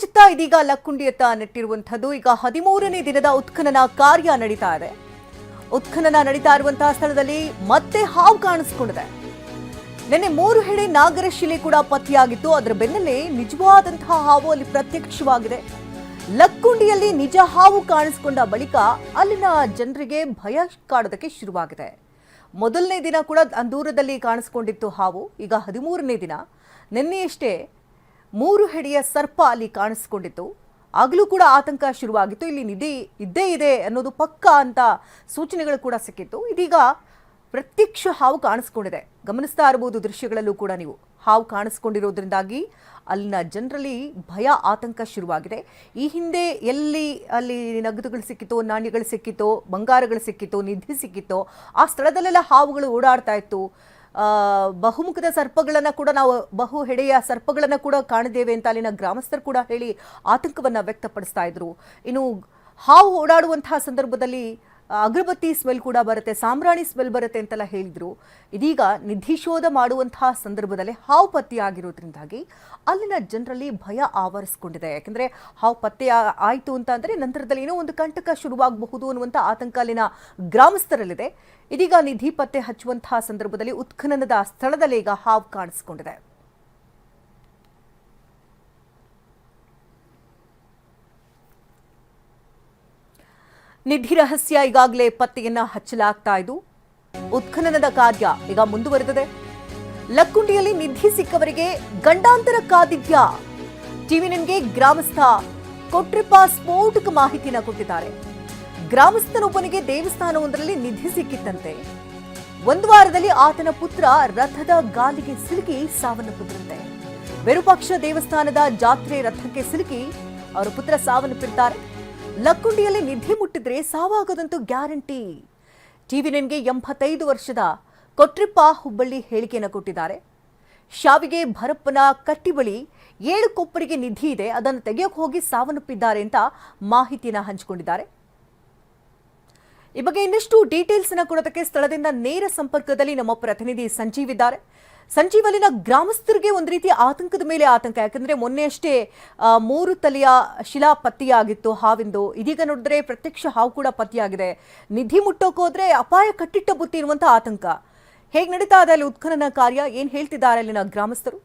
ಚಿತ್ತ ಇದೀಗ ಲಕ್ಕುಂಡಿಯತ್ತ ನೆಟ್ಟಿರುವಂತದ್ದು. ಈಗ 13ನೇ ದಿನದ ಉತ್ಖನನ ಕಾರ್ಯ ನಡೀತಾ ಇದೆ. ಉತ್ಖನನ ನಡೀತಾ ಇರುವಂತಹ ಸ್ಥಳದಲ್ಲಿ ಮತ್ತೆ ಹಾವು ಕಾಣಿಸಿಕೊಂಡಿದೆ. ನಿನ್ನೆ 3 ಹೆಡೆ ನಾಗರಶಿಲೆ ಕೂಡ ಪತ್ತೆಯಾಗಿತ್ತು. ಅದರ ಬೆನ್ನಲ್ಲೇ ನಿಜವಾದಂತಹ ಹಾವು ಅಲ್ಲಿ ಪ್ರತ್ಯಕ್ಷವಾಗಿದೆ. ಲಕ್ಕುಂಡಿಯಲ್ಲಿ ನಿಜ ಹಾವು ಕಾಣಿಸಿಕೊಂಡ ಬಳಿಕ ಅಲ್ಲಿನ ಜನರಿಗೆ ಭಯ ಕಾಡೋದಕ್ಕೆ ಶುರುವಾಗಿದೆ. ಮೊದಲನೇ ದಿನ ಕೂಡ ದೂರದಲ್ಲಿ ಕಾಣಿಸಿಕೊಂಡಿತ್ತು ಹಾವು. ಈಗ 13ನೇ ದಿನ ನಿನ್ನೆಯಷ್ಟೇ 3 ಹೆಡೆಯ ಸರ್ಪ ಅಲ್ಲಿ ಕಾಣಿಸಿಕೊಂಡಿತ್ತು. ಆಗಲೂ ಕೂಡ ಆತಂಕ ಶುರುವಾಗಿತ್ತು. ಇಲ್ಲಿ ನಿಧಿ ಇದ್ದೇ ಇದೆ ಅನ್ನೋದು ಪಕ್ಕಾ ಅಂತ ಸೂಚನೆಗಳು ಕೂಡ ಸಿಕ್ಕಿತ್ತು. ಇದೀಗ ಪ್ರತ್ಯಕ್ಷ ಹಾವು ಕಾಣಿಸ್ಕೊಂಡಿದೆ. ಗಮನಿಸ್ತಾ ಇರಬಹುದು ದೃಶ್ಯಗಳಲ್ಲೂ ಕೂಡ ನೀವು. ಹಾವು ಕಾಣಿಸ್ಕೊಂಡಿರೋದ್ರಿಂದಾಗಿ ಅಲ್ಲಿನ ಜನರಲ್ಲಿ ಭಯ ಆತಂಕ ಶುರುವಾಗಿದೆ. ಈ ಹಿಂದೆ ಅಲ್ಲಿ ನಗದುಗಳು ಸಿಕ್ಕಿತೋ, ನಾಣ್ಯಗಳು ಸಿಕ್ಕಿತೋ, ಬಂಗಾರಗಳು ಸಿಕ್ಕಿತೋ, ನಿಧಿ ಸಿಕ್ಕಿತೋ ಆ ಸ್ಥಳದಲ್ಲೆಲ್ಲ ಹಾವುಗಳು ಓಡಾಡ್ತಾ ಇತ್ತು. ಬಹುಮುಖದ ಸರ್ಪಗಳನ್ನು ಕೂಡ ನಾವು ಬಹು ಹೆಡೆಯ ಸರ್ಪಗಳನ್ನು ಕೂಡ ಕಾಣಿದ್ದೇವೆ ಅಂತ ಅಲ್ಲಿನ ಗ್ರಾಮಸ್ಥರು ಕೂಡ ಹೇಳಿ ಆತಂಕವನ್ನು ವ್ಯಕ್ತಪಡಿಸ್ತಾ ಇದ್ರು. ಇನ್ನು ಹಾವು ಓಡಾಡುವಂತಹ ಸಂದರ್ಭದಲ್ಲಿ ಅಗರಬತ್ತಿ ಸ್ಮೆಲ್ ಕೂಡ ಬರುತ್ತೆ, ಸಾಂಬ್ರಾಣಿ ಸ್ಮೆಲ್ ಬರುತ್ತೆ ಅಂತೆಲ್ಲ ಹೇಳಿದ್ರು. ಇದೀಗ ನಿಧಿ ಶೋಧ ಮಾಡುವಂತಹ ಸಂದರ್ಭದಲ್ಲಿ ಹಾವು ಪತ್ತೆಯಾಗಿರೋದ್ರಿಂದಾಗಿ ಅಲ್ಲಿನ ಜನರಲ್ಲಿ ಭಯ ಆವರಿಸಿಕೊಂಡಿದೆ. ಯಾಕಂದ್ರೆ ಹಾವು ಪತ್ತೆ ಆಯಿತು ಅಂತ ಅಂದ್ರೆ ನಂತರದಲ್ಲಿ ಏನೋ ಒಂದು ಕಂಟಕ ಶುರುವಾಗಬಹುದು ಅನ್ನುವಂಥ ಆತಂಕ ಅಲ್ಲಿನ ಗ್ರಾಮಸ್ಥರಲ್ಲಿದೆ. ಇದೀಗ ನಿಧಿ ಪತ್ತೆ ಹಚ್ಚುವಂತಹ ಸಂದರ್ಭದಲ್ಲಿ ಉತ್ಖನನದ ಸ್ಥಳದಲ್ಲಿ ಈಗ ಹಾವು ಕಾಣಿಸಿಕೊಂಡಿದೆ. ನಿಧಿ ರಹಸ್ಯ ಈಗಾಗಲೇ ಪತ್ತೆಯನ್ನ ಹಚ್ಚಲಾಗ್ತಾ ಇದ್ದು ಉತ್ಖನನದ ಕಾರ್ಯ ಈಗ ಮುಂದುವರೆದಿದೆ. ಲಕ್ಕುಂಡಿಯಲ್ಲಿ ನಿಧಿ ಸಿಕ್ಕವರಿಗೆ ಗಂಡಾಂತರ ಕಾದಿದ್ಯಾ? ಟಿವಿ9ಗೆ ಗ್ರಾಮಸ್ಥ ಕೊಟ್ರಿಪ್ಪ ಸ್ಫೋಟಕ ಮಾಹಿತಿಯನ್ನು ಕೊಟ್ಟಿದ್ದಾರೆ. ಗ್ರಾಮಸ್ಥನೊಬ್ಬನಿಗೆ ದೇವಸ್ಥಾನವೊಂದರಲ್ಲಿ ನಿಧಿ ಸಿಕ್ಕಿತ್ತಂತೆ. 1 ವಾರದಲ್ಲಿ ಆತನ ಪುತ್ರ ರಥದ ಗಾಲಿಗೆ ಸಿಲುಕಿ ಸಾವನ್ನಪ್ಪಿದ್ರಂತೆ. ವಿರೂಪಾಕ್ಷ ದೇವಸ್ಥಾನದ ಜಾತ್ರೆ ರಥಕ್ಕೆ ಸಿಲುಕಿ ಅವರ ಪುತ್ರ ಸಾವನ್ನಪ್ಪಿದ್ದಾರೆ. ಲಕ್ಕುಂಡಿಯಲ್ಲಿ ನಿಧಿ ಮುಟ್ಟಿದ್ರೆ ಸಾವಾಗದಂತೂ ಗ್ಯಾರಂಟಿ. ಟಿವಿ9ಗೆ 85 ವರ್ಷದ ಕೊಟ್ರಿಪ್ಪ ಹುಬ್ಬಳ್ಳಿ ಹೇಳಿಕೆಯನ್ನು ಕೊಟ್ಟಿದ್ದಾರೆ. ಶಾವಿಗೆ ಭರಪ್ಪನ ಕಟ್ಟಿ ಬಳಿ 7 ಕೊಪ್ಪರಿಗೆ ನಿಧಿ ಇದೆ, ಅದನ್ನು ತೆಗೆಯೋಕೆ ಹೋಗಿ ಸಾವನ್ನಪ್ಪಿದ್ದಾರೆ ಅಂತ ಮಾಹಿತಿಯನ್ನು ಹಂಚಿಕೊಂಡಿದ್ದಾರೆ. ಈ ಬಗ್ಗೆ ಇನ್ನಷ್ಟು ಡೀಟೇಲ್ಸ್ ಅನ್ನು ಕೊಡೋದಕ್ಕೆ ಸ್ಥಳದಿಂದ ನೇರ ಸಂಪರ್ಕದಲ್ಲಿ ನಮ್ಮ ಪ್ರತಿನಿಧಿ ಸಂಜೀವ್ ಇದ್ದಾರೆ. ಸಂಜೀವ್, ಅಲ್ಲಿನ ಗ್ರಾಮಸ್ಥರಿಗೆ ಒಂದು ರೀತಿಯ ಆತಂಕದ ಮೇಲೆ ಆತಂಕ. ಯಾಕಂದ್ರೆ ಮೊನ್ನೆ ಅಷ್ಟೇ 3 ತಲೆಯ ಶಿಲಾ ಪತ್ತೆಯಾಗಿತ್ತು ಹಾವಿಂದು. ಇದೀಗ ನೋಡಿದ್ರೆ ಪ್ರತ್ಯಕ್ಷ ಹಾವು ಕೂಡ ಪತ್ತೆಯಾಗಿದೆ. ನಿಧಿ ಮುಟ್ಟೋಕೆ ಹೋದ್ರೆ ಅಪಾಯ ಕಟ್ಟಿಟ್ಟ ಬುತ್ತಿ ಇರುವಂತಹ ಆತಂಕ. ಹೇಗೆ ನಡೀತಾ ಇದೆ ಅಲ್ಲಿ ಉತ್ಖನನ ಕಾರ್ಯ? ಏನ್ ಹೇಳ್ತಿದ್ದಾರೆ ಅಲ್ಲಿನ ಗ್ರಾಮಸ್ಥರು?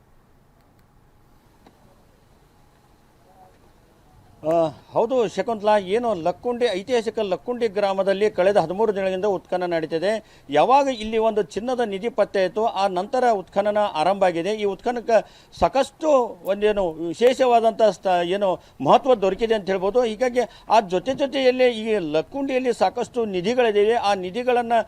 ಹೌದು ಶಕುಂತಲಾ, ಏನು ಲಕ್ಕುಂಡಿ ಐತಿಹಾಸಿಕ ಲಕ್ಕುಂಡಿ ಗ್ರಾಮದಲ್ಲಿ ಕಳೆದ 13 ದಿನಗಳಿಂದ ಉತ್ಖನನ ನಡೀತಿದೆ. ಯಾವಾಗ ಇಲ್ಲಿ ಒಂದು ಚಿನ್ನದ ನಿಧಿ ಪತ್ತೆ ಆಯಿತು ಆ ನಂತರ ಉತ್ಖನನ ಆರಂಭ ಆಗಿದೆ. ಈ ಉತ್ಖನನಕ್ಕೆ ಸಾಕಷ್ಟು ಒಂದೇನು ವಿಶೇಷವಾದಂಥ ಏನು ಮಹತ್ವ ದೊರಕಿದೆ ಅಂತ ಹೇಳ್ಬೋದು. ಹೀಗಾಗಿ ಆ ಜೊತೆಯಲ್ಲಿ ಈ ಲಕ್ಕುಂಡಿಯಲ್ಲಿ ಸಾಕಷ್ಟು ನಿಧಿಗಳಿವೆ. ಆ ನಿಧಿಗಳನ್ನು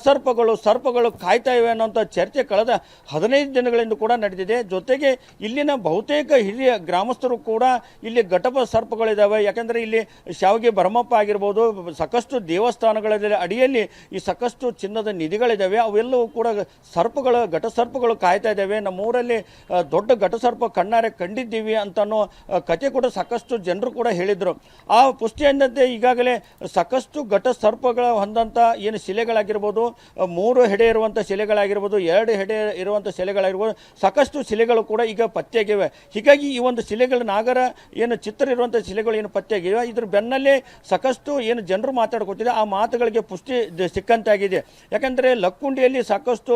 ಸರ್ಪಗಳು ಕಾಯ್ತಾ ಇವೆ ಅನ್ನೋಂಥ ಚರ್ಚೆ ಕಳೆದ 15 ದಿನಗಳಿಂದ ಕೂಡ ನಡೆದಿದೆ. ಜೊತೆಗೆ ಇಲ್ಲಿನ ಬಹುತೇಕ ಹಿರಿಯ ಗ್ರಾಮಸ್ಥರು ಕೂಡ ಇಲ್ಲಿ ಘಟಪ ಸರ್ಪಗಳಿದ್ದಾವೆ. ಯಾಕಂದರೆ ಇಲ್ಲಿ ಶಾವಿಗೆ ಭರಮಪ್ಪ ಆಗಿರ್ಬೋದು, ಸಾಕಷ್ಟು ದೇವಸ್ಥಾನಗಳ ಅಡಿಯಲ್ಲಿ ಈ ಸಾಕಷ್ಟು ಚಿನ್ನದ ನಿಧಿಗಳಿದ್ದಾವೆ. ಅವೆಲ್ಲವೂ ಕೂಡ ಘಟಸರ್ಪಗಳು ಕಾಯ್ತಾ ಇದ್ದಾವೆ. ನಮ್ಮೂರಲ್ಲಿ ದೊಡ್ಡ ಘಟಸರ್ಪ ಕಣ್ಣಾರೆ ಕಂಡಿದ್ದೀವಿ ಅಂತನೋ ಕತೆ ಕೂಡ ಸಾಕಷ್ಟು ಜನರು ಕೂಡ ಹೇಳಿದರು. ಆ ಪುಷ್ಟಿಯಂತೆ ಈಗಾಗಲೇ ಸಾಕಷ್ಟು ಘಟಸರ್ಪಗಳ ಹೊಂದಂಥ ಏನು ಶಿಲೆಗಳಾಗಿರ್ಬೋದು, 3 ಹೆಡೆ ಇರುವಂಥ ಶಿಲೆಗಳಾಗಿರ್ಬೋದು, 2 ಹೆಡೆ ಇರುವಂಥ ಶಿಲೆಗಳಾಗಿರ್ಬೋದು, ಸಾಕಷ್ಟು ಶಿಲೆಗಳು ಕೂಡ ಈಗ ಪತ್ತೆಯಾಗಿವೆ. ಹೀಗಾಗಿ ಈ ಒಂದು ಶಿಲೆಗಳ ನಾಗರ ಏನು ಚಿತ್ರ ಇರುವಂಥ ಶಿಲೆಗಳು ಏನು ಪತ್ತೆಯಾಗಿವೆ, ಇದ್ರ ಬೆನ್ನಲ್ಲೇ ಸಾಕಷ್ಟು ಏನು ಜನರು ಮಾತಾಡ್ಕೊತಿದೆ ಆ ಮಾತುಗಳಿಗೆ ಪುಷ್ಟಿ ಸಿಕ್ಕಂತಾಗಿದೆ. ಯಾಕಂದರೆ ಲಕ್ಕುಂಡಿಯಲ್ಲಿ ಸಾಕಷ್ಟು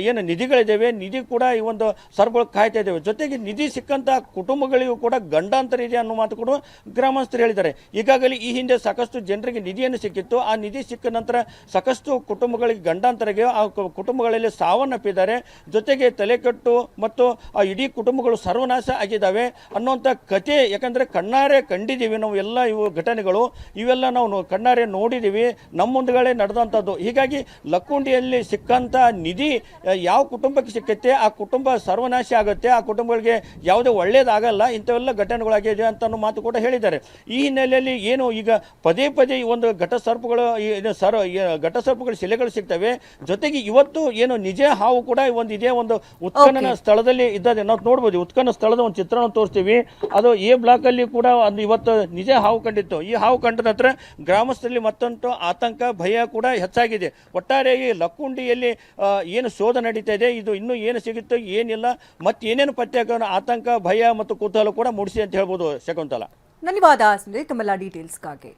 ಏನು ನಿಧಿಗಳಿದ್ದಾವೆ, ನಿಧಿ ಕೂಡ ಈ ಒಂದು ಸರ್ಪಗಳು ಕಾಯ್ತಾ ಇದ್ದಾವೆ. ಜೊತೆಗೆ ನಿಧಿ ಸಿಕ್ಕಂಥ ಕುಟುಂಬಗಳಿಗೂ ಕೂಡ ಗಂಡಾಂತರ ಇದೆ ಅನ್ನೋ ಮಾತು ಕೂಡ ಗ್ರಾಮಸ್ಥರು ಹೇಳಿದ್ದಾರೆ. ಈಗಾಗಲೇ ಈ ಹಿಂದೆ ಸಾಕಷ್ಟು ಜನರಿಗೆ ನಿಧಿಯನ್ನು ಸಿಕ್ಕಿತ್ತು. ಆ ನಿಧಿ ಸಿಕ್ಕ ನಂತರ ಸಾಕಷ್ಟು ಕುಟುಂಬಗಳಿಗೆ ಗಂಡಾಂತರಿಗೆ, ಆ ಕುಟುಂಬಗಳಲ್ಲಿ ಸಾವನ್ನಪ್ಪಿದ್ದಾರೆ. ಜೊತೆಗೆ ತಲೆಕಟ್ಟು ಮತ್ತು ಆ ಇಡೀ ಕುಟುಂಬಗಳು ಸರ್ವನಾಶ ಆಗಿದ್ದಾವೆ ಅನ್ನುವಂಥ ಕತೆ. ಯಾಕಂದರೆ ಕಣ್ಣಾರೆ ಕಂಡಿದ್ದೀವಿ ನಾವು ಎಲ್ಲ ಇವು ಘಟನೆಗಳು, ಇವೆಲ್ಲ ನಾವು ಕಣ್ಣಾರೆ ನೋಡಿದ್ದೀವಿ, ನಮ್ಮ ಮುಂದುಗಡೆ ನಡೆದಂಥದ್ದು. ಹೀಗಾಗಿ ಲಕ್ಕುಂಡಿಯಲ್ಲಿ ಸಿಕ್ಕಂಥ ನಿಧಿ ಯಾವ ಕುಟುಂಬಕ್ಕೆ ಸಿಕ್ಕತ್ತೆ ಆ ಕುಟುಂಬ ಸರ್ವನಾಶ ಆಗುತ್ತೆ, ಆ ಕುಟುಂಬಗಳಿಗೆ ಯಾವುದೇ ಒಳ್ಳೇದಾಗಲ್ಲ, ಇಂಥವೆಲ್ಲ ಘಟನೆಗಳಾಗಿದೆ ಅಂತ ಮಾತು ಕೂಡ ಹೇಳಿದ್ದಾರೆ. ಈ ಹಿನ್ನೆಲೆಯಲ್ಲಿ ಏನು ಈಗ ಪದೇ ಈ ಒಂದು ಘಟಸರ್ಪಗಳು ಶಿಲೆಗಳು ಸಿಗ್ತವೆ. ಜೊತೆಗೆ ಇವತ್ತು ಏನು ನಿಜ ಹಾವು ಕೂಡ ಇದೇ ಒಂದು ಉತ್ಖನನ ಸ್ಥಳದಲ್ಲಿ ಇದ್ದದೆ ನಾವು ನೋಡ್ಬೋದು. ಉತ್ಖನನ ಸ್ಥಳದ ಒಂದು ಚಿತ್ರಣ ತೋರಿಸ್ತೀವಿ. ಅದು ಎ ಬ್ಲಾಕ್ ಅಲ್ಲಿ ಕೂಡ ಕೂಡ ಒಂದು ಇವತ್ತು ನಿಜ ಹಾವು ಕಂಡಿತ್ತು. ಈ ಹಾವು ಕಂಡ ನಂತರ ಗ್ರಾಮಸ್ಥರಲ್ಲಿ ಮತ್ತೊಂದು ಆತಂಕ ಭಯ ಕೂಡ ಹೆಚ್ಚಾಗಿದೆ. ಒಟ್ಟಾರೆಯಾಗಿ ಲಕ್ಕುಂಡಿಯಲ್ಲಿ ಏನು ಶೋಧ ನಡೀತಾ ಇದೆ, ಇದು ಇನ್ನೂ ಏನು ಸಿಗುತ್ತೋ ಏನಿಲ್ಲ, ಮತ್ತೆ ಏನೇನು ಪತ್ತೆ ಹಾಕೋಣ ಆತಂಕ ಭಯ ಮತ್ತು ಕುತೂಹಲ ಕೂಡ ಮೂಡಿಸಿ ಅಂತ ಹೇಳ್ಬೋದು. ಶಕುಂತಲಾ, ಧನ್ಯವಾದ ಸಂಜಯ್ ತಮ್ಮೆಲ್ಲ ಡೀಟೇಲ್ಸ್ಗಾಗಿ.